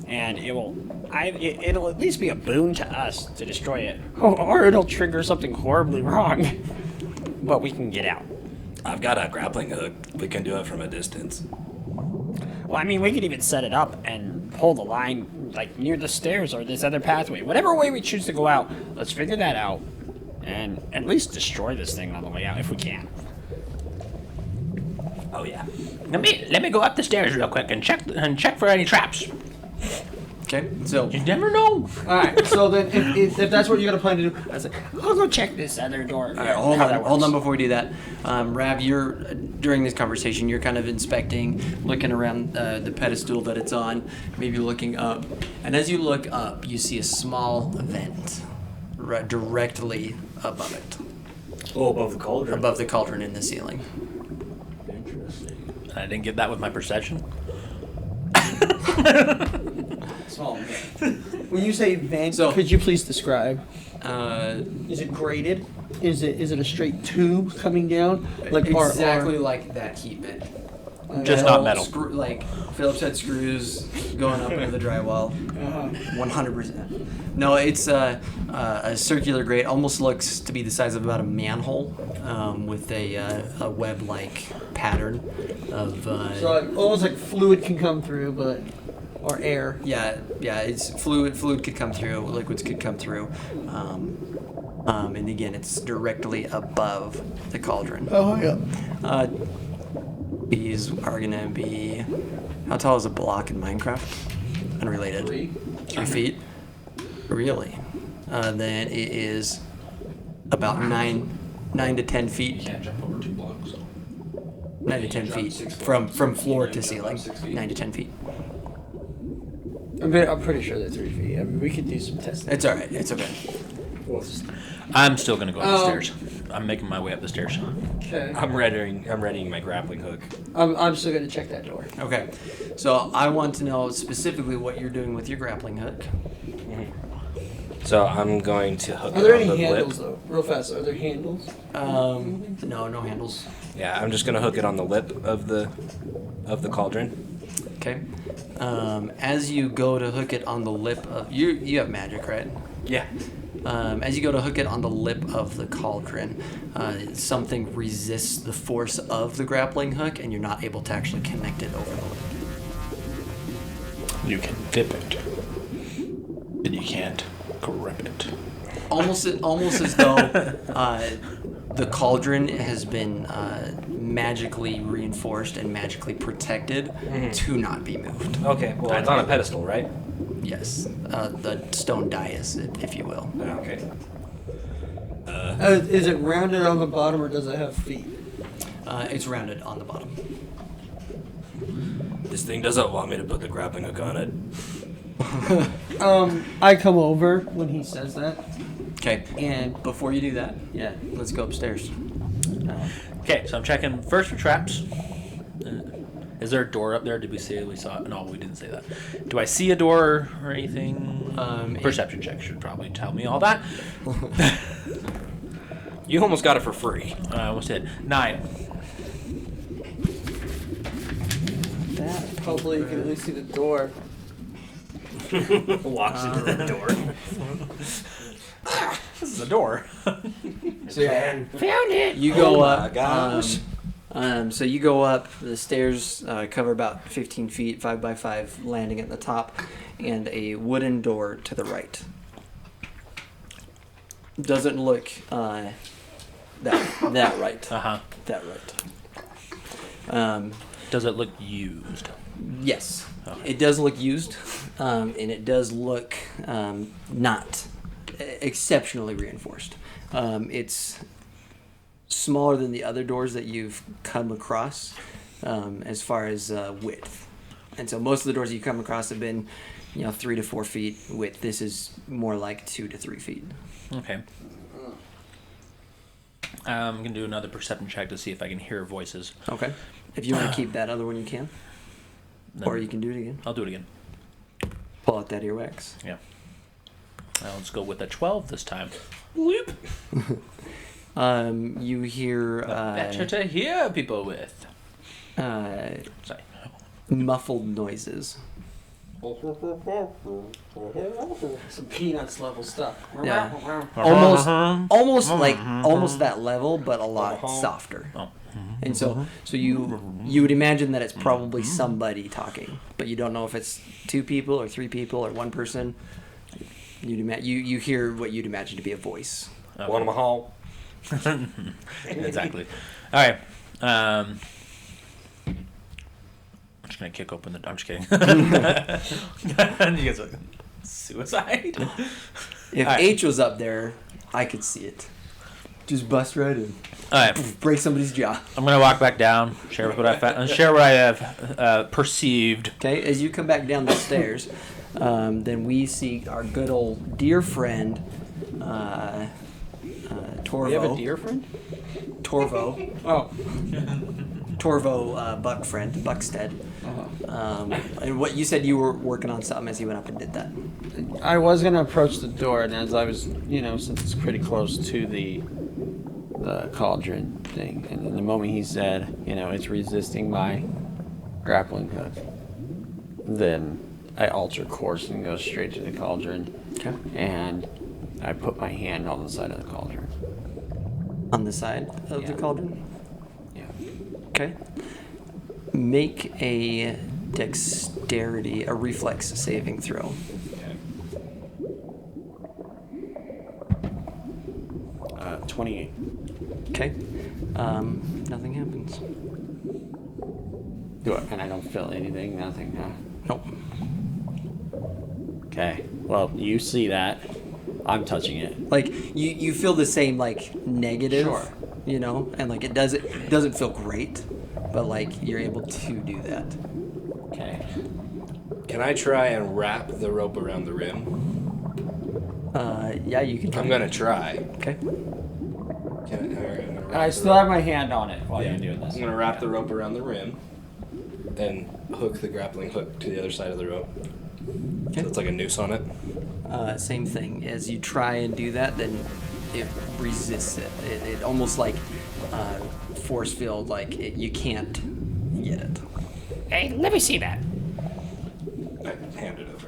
and it'll at least be a boon to us to destroy it, or it'll trigger something horribly wrong. But we can get out. I've got a grappling hook. We can do it from a distance. Well, I mean, we could even set it up and pull the line, like, near the stairs or this other pathway. Whatever way we choose to go out, let's figure that out, and at least destroy this thing on the way out if we can. Oh yeah. Let me go up the stairs real quick and check for any traps. Okay, so You never know. All right, so then if that's what you got a plan to do, I was like, I'll go check this other door. all right, hold on before we do that. Rav, you're during this conversation, you're kind of inspecting, looking around the pedestal that it's on, maybe looking up, and as you look up, you see a small vent directly above it, Oh, above the cauldron. above the cauldron in the ceiling. Interesting. I didn't get that with my perception. small vent. When you say vent, So- could you please describe? Uh, Is it graded? Is it a straight tube coming down? Like exactly like that heat vent. Just not metal. Like Phillips head screws going up into the drywall. 100%. No, it's a circular grate. Almost looks to be the size of about a manhole, with a web-like pattern of. So like, almost like fluid can come through, but or air. Yeah, it's fluid. Fluid could come through. Liquids could come through. And again, it's directly above the cauldron. Oh yeah. These are gonna be. How tall is a block in Minecraft? Unrelated. 3 feet. Really? Then it is about 9 to 10 feet. Can't jump over 2 blocks. 9 to 10 feet from floor to ceiling. 9 to 10 feet. I'm pretty sure they're 3 feet. I mean, we could do some testing. It's all right. It's okay. I'm still gonna go up the stairs. I'm making my way up the stairs. Okay. I'm readying my grappling hook. I'm still gonna check that door. Okay. So I want to know specifically what you're doing with your grappling hook. So I'm going to hook Are it there on any the handles lip. though? Real fast. Are there handles? No handles. Yeah, I'm just gonna hook it on the lip of the cauldron. Okay. As you go to hook it on the lip of you have magic, right? Yeah. As you go to hook it on the lip of the cauldron, something resists the force of the grappling hook, and you're not able to actually connect it over the lip. You can dip it, and you can't grip it. Almost as though the cauldron has been magically reinforced and magically protected to not be moved. Okay, well, it's on a pedestal, right? Yes, the stone dais, if you will. Okay. Is it rounded on the bottom or does it have feet? It's rounded on the bottom. This thing doesn't want me to put the grappling hook on it. I come over when he says that. Okay, And before you do that, yeah. let's go upstairs. Okay, so I'm checking first for traps. Is there a door up there? Did we say we saw it? No, we didn't say that. Do I see a door or anything? Perception check should probably tell me all that. You almost got it for free. I almost did. 9. Hopefully you can at least see the door. Walks into the door. This is a door. So yeah, found it. You go up. gosh. So you go up. The stairs cover about 15 feet, 5 by 5, landing at the top, and a wooden door to the right. Doesn't look that right. Uh-huh. That right. Does it look used? Yes, Okay. it does look used, and it does look not exceptionally reinforced. It's smaller than the other doors that you've come across as far as width. And so most of the doors you come across have been, 3 to 4 feet width. This is more like 2 to 3 feet. Okay. I'm going to do another perception check to see if I can hear voices. Okay. If you want to keep that other one, you can. Then Or you can do it again. I'll do it again. Pull out that earwax. Yeah. Let's go with a 12 this time. You hear Better to hear people with. Sorry. muffled noises. Some Peanuts level stuff. Yeah. Almost that level, but a lot softer. Oh. And so you would imagine that it's probably somebody talking, but you don't know if it's 2 people or 3 people or 1 person. You hear what you'd imagine to be a voice. Okay. One in the hall. Exactly. All right. I'm just gonna kick open the. I'm just kidding. You guys are like, suicide. If All right. H was up there, I could see it. Just bust right in, All right. break somebody's jaw. I'm gonna walk back down. Share what I share what I have perceived. Okay, as you come back down the stairs, then we see our good old dear friend, Torvo. You have a deer friend? Torvo. Oh. Torvo Buckstead. And what you said you were working on something as he went up and did that. I was going to approach the door, and as I was, since it's pretty close to the cauldron thing, and then the moment he said, it's resisting my grappling hook, then I alter course and go straight to the cauldron. Okay. And I put my hand on the side of the cauldron. On the side of the Yeah. cauldron? Yeah. Okay. Make a dexterity, a reflex saving throw. 28. Okay. Nothing happens. And I don't feel anything, nothing, huh? Nope. Okay. Well, you see that. I'm touching it. Like you feel the same negative, Sure. and it doesn't feel great, but you're able to do that. Okay. Can I try and wrap the rope around the rim? Yeah, you can try. I'm gonna try. Okay. And I still have my hand on it while you're doing this. I'm gonna wrap the rope around the rim, and hook the grappling hook to the other side of the rope. Okay. So it's like a noose on it. Same thing. As you try and do that, then it resists it. It almost force field, you can't get it. Hey, let me see that. I hand it over.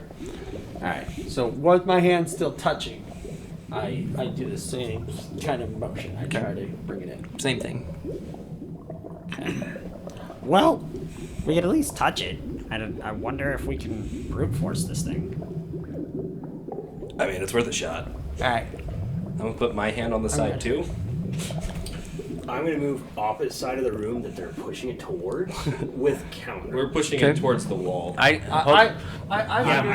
Alright. So with my hand still touching, I do the same kind of motion. I try to bring it in. Same thing. Well, we could at least touch it. I wonder if we can brute force this thing. I mean, it's worth a shot. All right. I'm gonna put my hand on the side too. I'm going to move opposite side of the room that they're pushing it toward with counter. We're pushing it towards the wall. I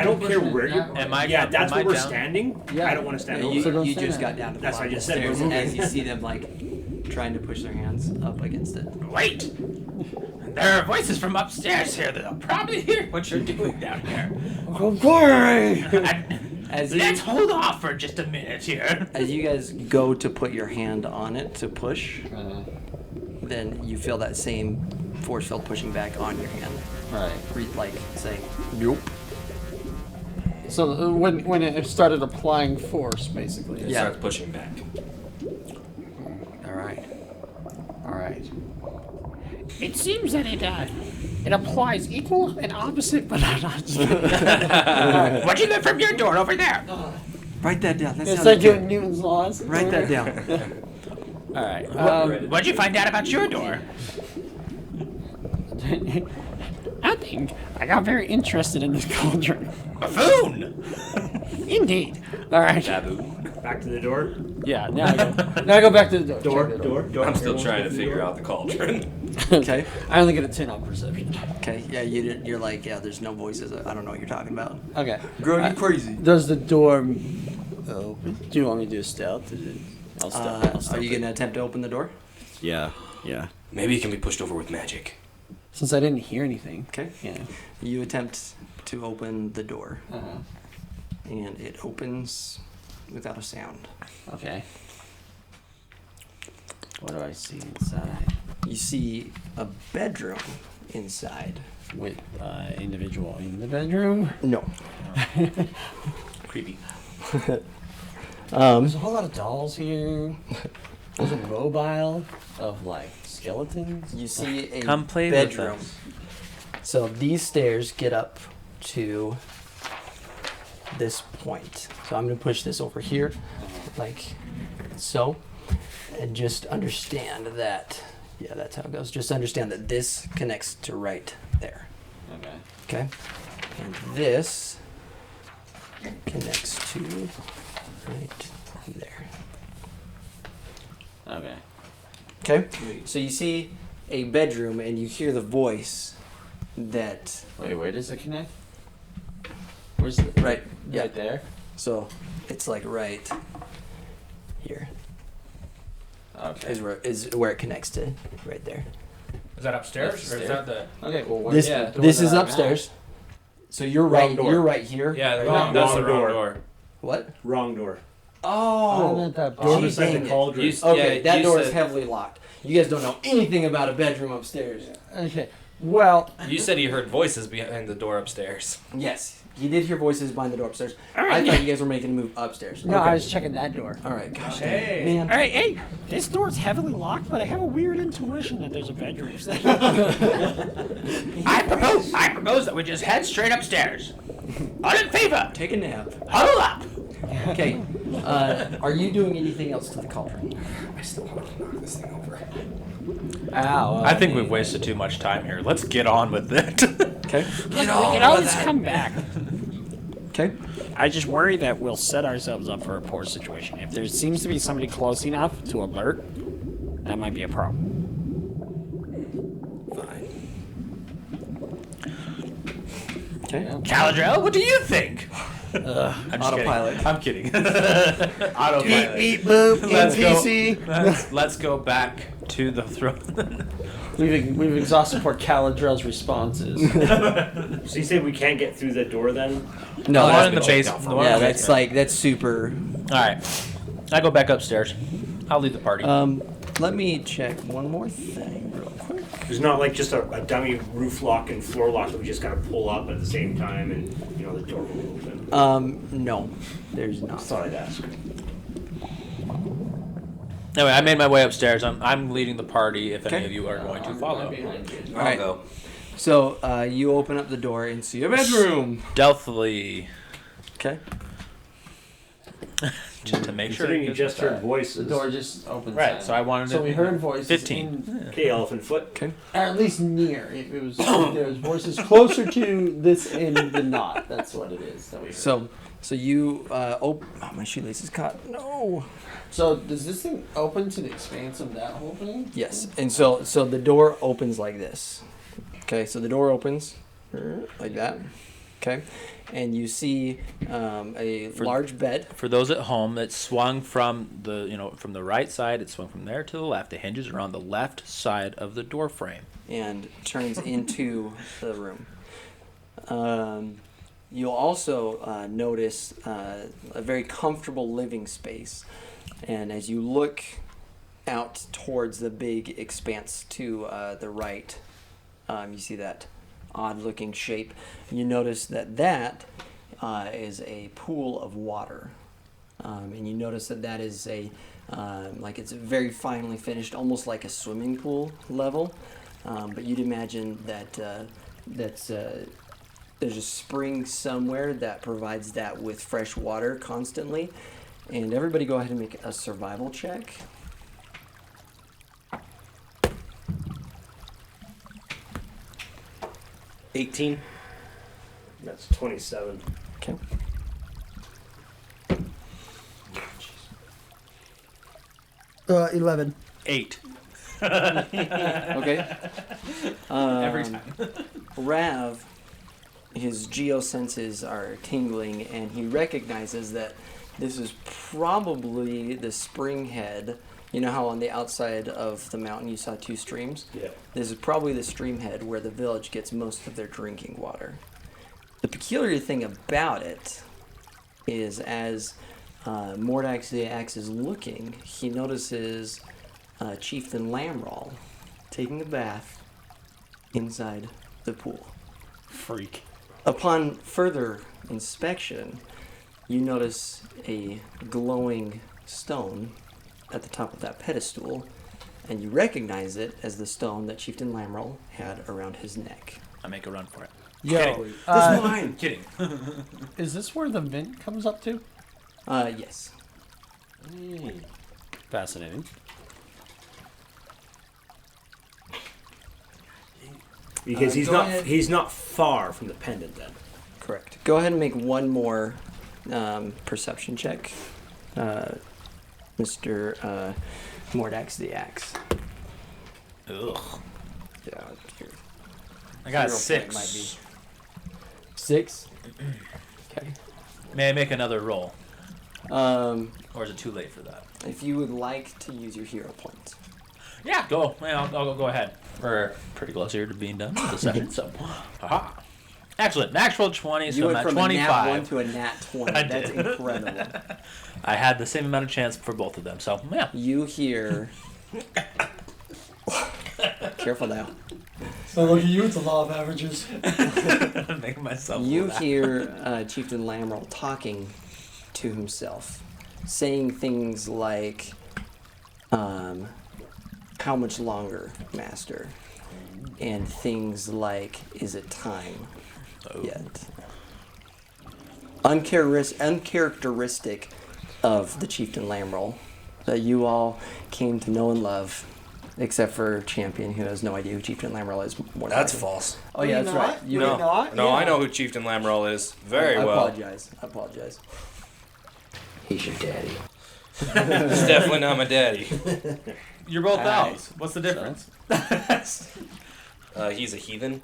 don't care where you. That's where we're standing. Yeah. I don't want to stand. You, over. you just got down to the That's what I bottom just of the said, stairs we're moving. as you see them like trying to push their hands up against it. Wait! There are voices from upstairs here that'll probably hear what you're doing down here. Let's hold off for just a minute here. As you guys go to put your hand on it to push, then you feel that same force field pushing back on your hand. Right. Like saying, Nope. So when it started applying force, basically. It starts pushing back. all right. All right. It seems that it applies equal and opposite, but not. What you get from your door over there? Write that down. That It's sounds like good. doing Newton's laws. Write that down. All right. What'd you find out about your door? Nothing. I got very interested in this cauldron. Buffoon! Indeed. All right. Back to the door. Yeah. Now I go. Now I go back to the door. Check the Door. I'm still trying to figure out the cauldron. Okay. I only get a 10 on perception. Okay. Yeah. You're like, yeah. There's no voices. I don't know what you're talking about. Okay. Girl, you crazy. Does the door open? Do you want me to do a stealth? I'll stealth. Are you gonna attempt to open the door? Yeah. Maybe it can be pushed over with magic. Since I didn't hear anything. Okay. Yeah. You attempt to open the door, Uh-huh. and it opens without a sound. Okay. What do I see inside? You see a bedroom inside. With individual in the bedroom. No. Creepy. There's a whole lot of dolls here. There's a mobile of like skeletons. You see a Come play bedroom. with us. So these stairs get up to this point. So I'm going to push this over here, like so. And just understand that, yeah, that's how it goes. Just understand that this connects to right there. Okay. Okay? And this connects to right there. Okay. Okay? So you see a bedroom and you hear the voice that. Wait, where does it connect? Where's it? Right. Yeah. Right there. So it's like right here Okay. is where it connects to right there. Is that upstairs? Or is that the... Okay. Well, where's the door This that is I'm at? upstairs. So you're Wrong right. door. You're right here. Yeah, Wrong that's the door. wrong door. What? Wrong door. Oh. I'm at that Door Gee, beside dang the it. cauldron. Okay, Yeah, that you door is said- heavily locked. You guys don't know anything about a bedroom upstairs. Okay. Well, You said you heard voices behind the door upstairs. Yes, he did hear voices behind the door upstairs. I thought you guys were making a move upstairs. no, Okay. I was checking that door. All right, gosh, dang. Man. All right, hey, this door's heavily locked, but I have a weird intuition that there's a bedroom. I propose that we just head straight upstairs. All in favor? Take a nap. Huddle up! Okay, are you doing anything else to the cauldron? I still want to knock this thing over. Ow. I think we've wasted too much time here. Let's get on with it. Okay. We can always come back. Okay. I just worry that we'll set ourselves up for a poor situation. If there seems to be somebody close enough to alert, that might be a problem. Okay. Caladrell, what do you think? I'm just Autopilot. I'm kidding. Autopilot. Beep boop. Let's go. NPC. Let's go back to the throne. We've exhausted poor Caladrell's responses. So you say we can't get through the door then? No, the one that's, in the basement. The one yeah, in the that's like that's super. All right. I go back upstairs. I'll lead the party. Let me check one more thing real quick. There's not like just a dummy roof lock and floor lock that we just gotta pull up at the same time and the door will open. No, there's not. Thought I'd ask. Anyway, I made my way upstairs. I'm leading the party if any Okay. of you are going to follow. All right. Go. So you open up the door and see a bedroom. Stealthily. Okay. Just to make sure. Considering you just heard The voices. door just opens. Right, so I wanted So it- we heard voices. 15. Okay, elephant foot. Okay. Or at least near. If it was, if there was voices closer to this end than not. That's what it is. That we heard. So you oh, my shoelace is caught. No. So does this thing open to the expanse of that whole thing? Yes, and so the door opens like this. Okay, so the door opens like that. Okay, and you see a large bed. For those at home, it swung from the right side. It swung from there to the left. The hinges are on the left side of the door frame. And turns into the room. You'll also notice a very comfortable living space. And as you look out towards the big expanse to the right, you see that odd-looking shape. You notice that is a pool of water. And you notice that is like it's very finely finished, almost like a swimming pool level. But you'd imagine that there's a spring somewhere that provides that with fresh water constantly. And everybody go ahead and make a survival check. $18. That's 27. Okay. 11. 8. Okay. Every time. Rav, his geosenses are tingling, and he recognizes that this is probably the spring head. You know how on the outside of the mountain you saw two streams? Yeah. This is probably the stream head where the village gets most of their drinking water. The peculiar thing about it is as Mordax the Axe is looking, he notices Chieftain Lamral taking a bath inside the pool. Freak. Upon further inspection, you notice a glowing stone at the top of that pedestal, and you recognize it as the stone that Chieftain Lamral had around his neck. I make a run for it. Yo, That's mine! Kidding. is this where the vent comes up to? Yes. Fascinating. Because go ahead. he's not far from the pendant then. Correct. Go ahead and make one more perception check, Mr. Mordax the Axe. Ugh. Yeah, I got a 0 point 6. might be 6. Okay. May I make another roll? Or is it too late for that? If you would like to use your hero points. Yeah, go. Yeah, I'll go ahead. We're pretty close here to being done with the session, so. Haha. Excellent. Natural 20, You so I'm went at from 25. a nat 1 to a nat 20. I That's did. incredible. I had the same amount of chance for both of them, so yeah. You hear... Careful now. So look at you, it's a law of averages. Make myself You laugh. hear Chieftain Lamral talking to himself, saying things like, how much longer, Master? And things like, is it time yet? Uncharacteristic of the Chieftain Lamral that you all came to know and love, except for Champion, who has no idea who Chieftain Lamral is. More than That's I do. false. Oh yeah, that's right. You No, not? no, Yeah. I know who Chieftain Lamral is very I well. apologize. I apologize. He's your daddy. It's definitely not my daddy. You're both Alright. elves. What's the difference? He's a heathen.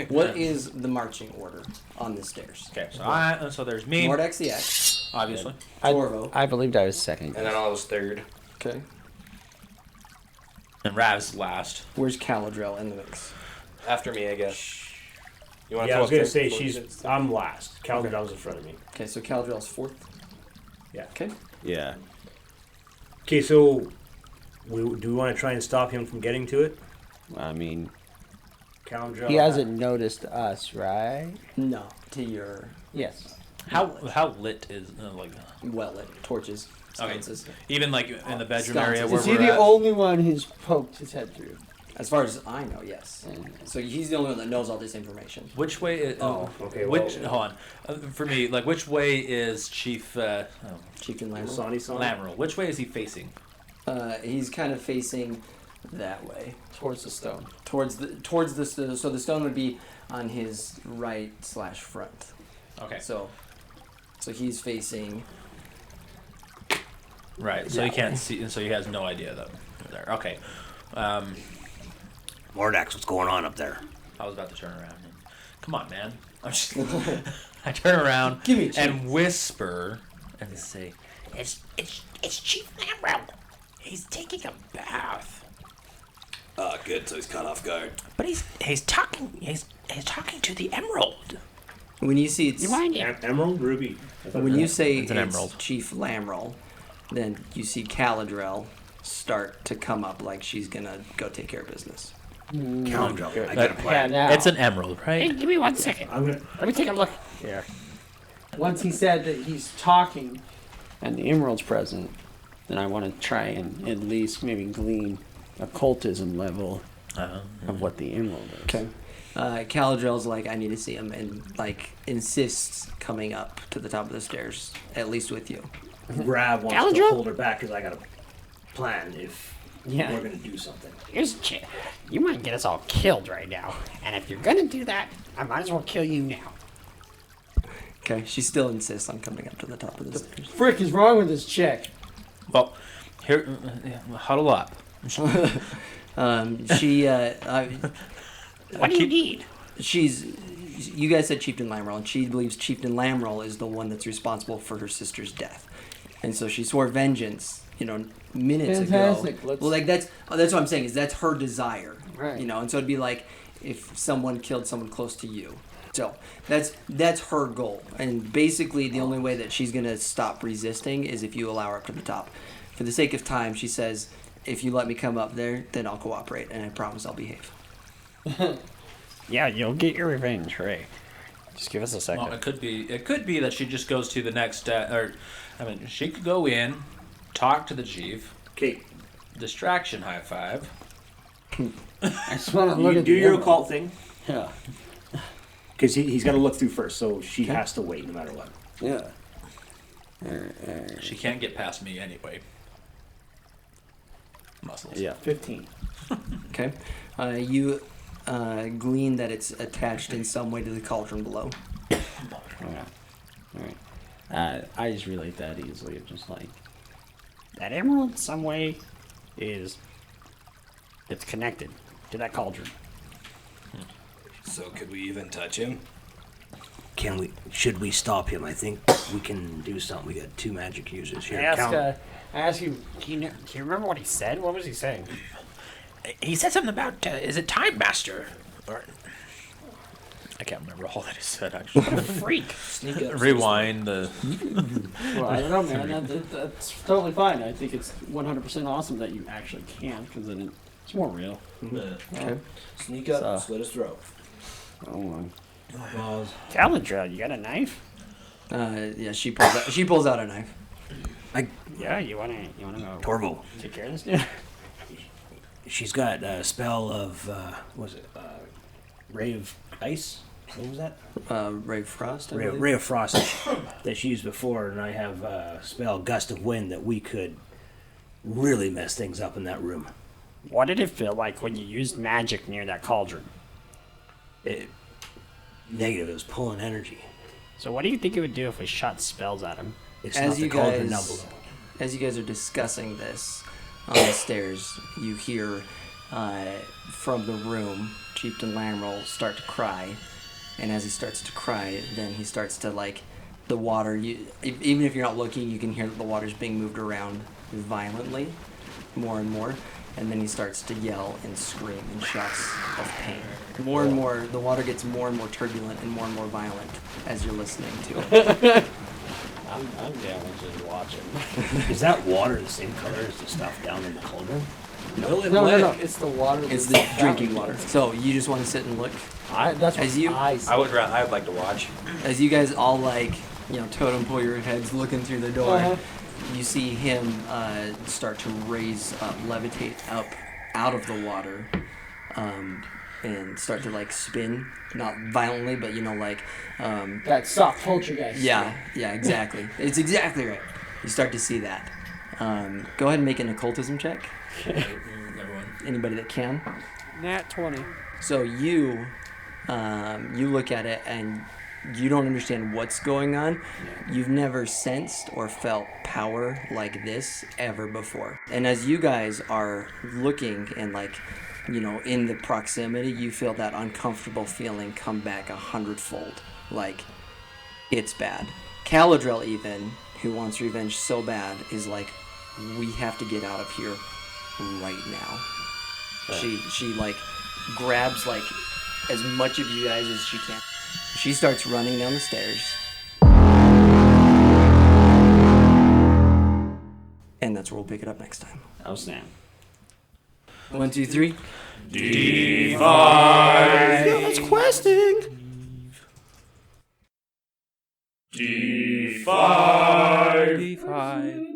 What is the marching order on the stairs? Okay, so there's me, Mordax the Axe, obviously. Torvo. I believed I was second. And then I was third. Okay. And Rav's last. Where's Caladrel in the mix? After me, I guess. You want Yeah, I was gonna say she's. I'm last. Cauldron's in front of me. Okay, so Caladrel's fourth. Yeah. Okay. Yeah. Okay, so do we want to try and stop him from getting to it? I mean, Cauldron. he hasn't noticed us, right? No, to your Yes. How lit is well lit torches. Okay. Sconces. even like in the bedroom Sconces. area where Is he we're the at? only one who's poked his head through? As far as I know, yes. So he's the only one that knows all this information. Which way is... okay, Which... well- Hold on. For me, like, which way is Chief... Chieftain Lamrel. Lamrel? Which way is he facing? He's kind of facing that way. Towards the stone. Towards the so the stone would be on his right/front. Okay. So he's facing... Right, so he can't see... So he has no idea, though. There. Okay. Mordax, what's going on up there? I was about to turn around. Come on, man. I'm just... I turn around Give me a and whisper and say, It's Chief Lamrel. He's taking a bath. Good, so he's caught off guard. But he's talking to the emerald. When you see it's... You mind it? Emerald, ruby. When you say It's an emerald. Chief Lamrel, then you see Caladrel start to come up like she's gonna go take care of business. Cauldron, I got a Yeah, plan. now. it's an emerald, Hey, right? give me 1 second. Let me take a look. Here. Once he said that he's talking and the emerald's present, then I want to try and at least maybe glean occultism level of what the emerald is. Okay. Caladrel's like, I need to see him, and like insists coming up to the top of the stairs, at least with you. Rav wants Galadriel? to hold her back because I got a plan if Yeah. we're going to do something. Here's a chance. You might get us all killed right now. And if you're gonna do that, I might as well kill you now. Okay. She still insists on coming up to the top of the stairs. Frick is wrong with this chick? Well, here... huddle up. She What do you need? you guys said Chieftain Lamrel, and she believes Chieftain Lamrel is the one that's responsible for her sister's death, and so she swore vengeance. Minutes Fantastic. ago. Let's- Well, like that's what I'm saying is that's her desire. Right. And so it'd be like if someone killed someone close to you. So that's her goal, and basically the only way that she's gonna stop resisting is if you allow her up to the top. For the sake of time, she says, if you let me come up there, then I'll cooperate, and I promise I'll behave. Yeah, you'll get your revenge, right? Just give us a second. Well, it could be that she just goes to the next... she could go in, talk to the chief, Okay, distraction high five. I just want to look you at do the your emerald. occult thing Yeah. because he's got to look through first, so she has to wait no matter what. Yeah. She can't get past me anyway. Muscles. Yeah. 15. Okay. You glean that it's attached in some way to the cauldron below. Yeah. All right. I just relate that easily. It's just like, That emerald, in some way, it's connected to that cauldron. So could we even touch him? Should we stop him? I think we can do something. We got 2 magic users here. I ask you, Do you remember what he said? What was he saying? He said something about, is it Time Master? Or... I can't remember all that he said, actually. Freak. Sneak up. Rewind the... well, I don't know, man. That's totally fine. I think it's 100% awesome that you actually can, because then it's more real. Okay. Sneak up, So- slit his throat. Oh, my. Caladrel, you got a knife? Yeah, she pulls out a knife. Yeah, you wanna go Torvo, take care of this dude? she's got a spell of, Ray of Ice? What was that? Ray of Frost, I believe. Ray of Frost that she used before, and I have a spell, Gust of Wind, that we could really mess things up in that room. What did it feel like when you used magic near that cauldron? Negative, it was pulling energy. So what do you think it would do if we shot spells at him? It's As not the you cauldron guys- down below. As you guys are discussing this on the stairs, you hear from the room Chieftain Lamrel start to cry, and as he starts to cry, then he starts to the water. Even if you're not looking, you can hear that the water's being moved around violently, more and more, and then he starts to yell and scream in shouts of pain. More and more, the water gets more and more turbulent and more violent as you're listening to it. I'm down with just watching. Is that water the same color as the stuff down in the cauldron? No. It's the water. It's the drinking water. So you just want to sit and look. That's what As you- I see. I'd like to watch. As you guys all totem pole your heads looking through the door, Uh-huh. you see him start to raise up, levitate up out of the water, and start to like spin, not violently, but That soft poltergeist. yeah, exactly. It's exactly right. You start to see that. Go ahead and make an occultism check. Everyone. Anybody that can. Nat 20. So you look at it and you don't understand what's going on. You've never sensed or felt power like this ever before. And as you guys are looking and in the proximity, you feel that uncomfortable feeling come back 100-fold. Like, it's bad. Caladrel even, who wants revenge so bad, is like, we have to get out of here right now. She grabs as much of you guys as she can. She starts running down the stairs. And that's where we'll pick it up next time. Oh, snap. 1, 2, 3. D5. It's questing. D5. D5.